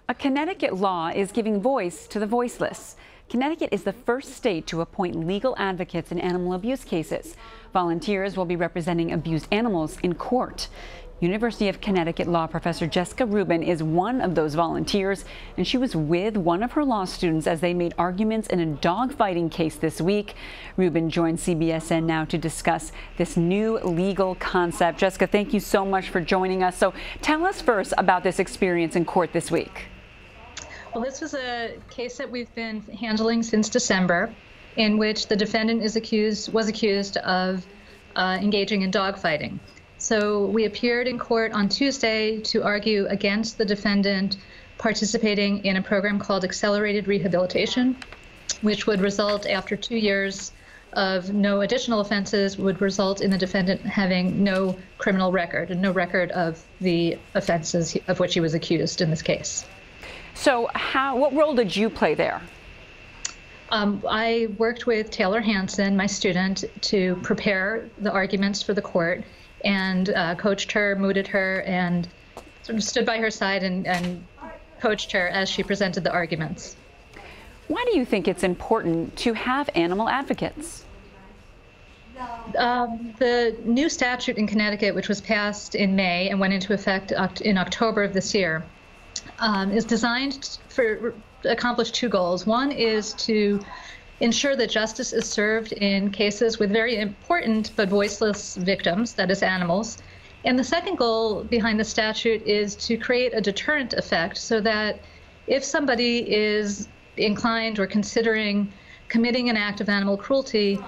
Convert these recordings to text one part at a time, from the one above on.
A Connecticut law is giving voice to the voiceless. Connecticut is the first state to appoint legal advocates in animal abuse cases. Volunteers will be representing abused animals in court. University of Connecticut law professor Jessica Rubin is one of those volunteers, and she was with one of her law students as they made arguments in a dog-fighting case this week. Rubin joins CBSN now to discuss this new legal concept. Jessica, thank you so much for joining us. So tell us first about this experience in court this week. Well, this was a case that we've been handling since December, in which the defendant was accused of engaging in dogfighting. So we appeared in court on Tuesday to argue against the defendant participating in a program called accelerated rehabilitation, which would result, after 2 years of no additional offenses, would result in the defendant having no criminal record and no record of the offenses of which he was accused in this case. So what role did you play there? I worked with Taylor Hanson, my student, to prepare the arguments for the court, and coached her, mooted her, and sort of stood by her side and coached her as she presented the arguments. Why do you think it's important to have animal advocates? The new statute in Connecticut, which was passed in May and went into effect in October of this year, is designed to accomplish two goals. One is to ensure that justice is served in cases with very important but voiceless victims, that is, animals. And the second goal behind the statute is to create a deterrent effect so that if somebody is inclined or considering committing an act of animal cruelty,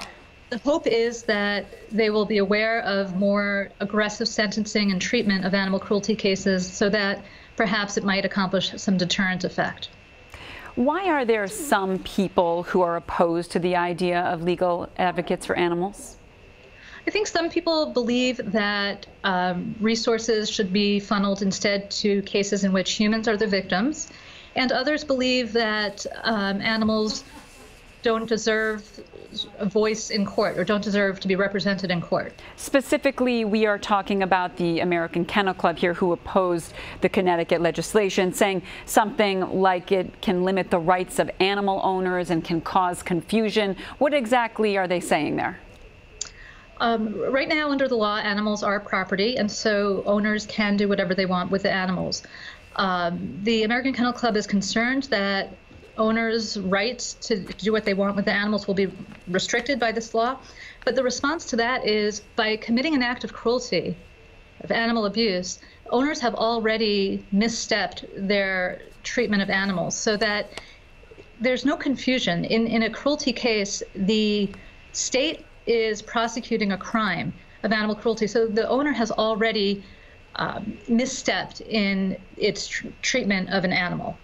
the hope is that they will be aware of more aggressive sentencing and treatment of animal cruelty cases so that perhaps it might accomplish some deterrent effect. Why are there some people who are opposed to the idea of legal advocates for animals? I think some people believe that resources should be funneled instead to cases in which humans are the victims, and others believe that animals don't deserve a voice in court or don't deserve to be represented in court. Specifically, we are talking about the American Kennel Club here, who opposed the Connecticut legislation, saying something like it can limit the rights of animal owners and can cause confusion. What exactly are they saying there? Right now, under the law, animals are property, and so owners can do whatever they want with the animals. The American Kennel Club is concerned that owners' rights to do what they want with the animals will be restricted by this law. But the response to that is, by committing an act of cruelty, of animal abuse, owners have already misstepped their treatment of animals, so that there's no confusion. In a cruelty case, the state is prosecuting a crime of animal cruelty, so the owner has already misstepped in its treatment of an animal.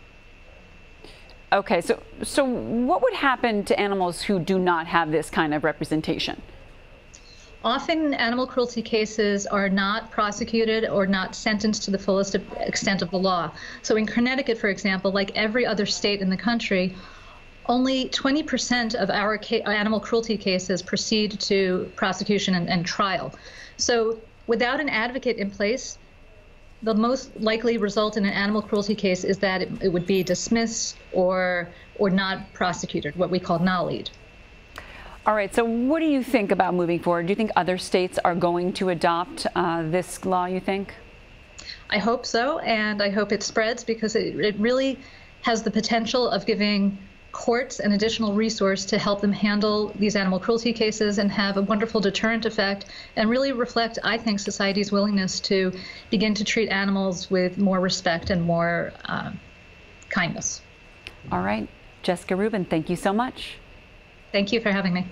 Okay, so what would happen to animals who do not have this kind of representation? Often animal cruelty cases are not prosecuted or not sentenced to the fullest extent of the law. So in Connecticut, for example, like every other state in the country, only 20% of our animal cruelty cases proceed to prosecution and trial. So without an advocate in place, the most likely result in an animal cruelty case is that it would be dismissed or not prosecuted, what we call nollied. All right, so what do you think about moving forward? Do you think other states are going to adopt this law, you think? I hope so, and I hope it spreads, because it really has the potential of giving courts an additional resource to help them handle these animal cruelty cases and have a wonderful deterrent effect, and really reflect, I think, society's willingness to begin to treat animals with more respect and more kindness. All right. Jessica Rubin, thank you so much. Thank you for having me.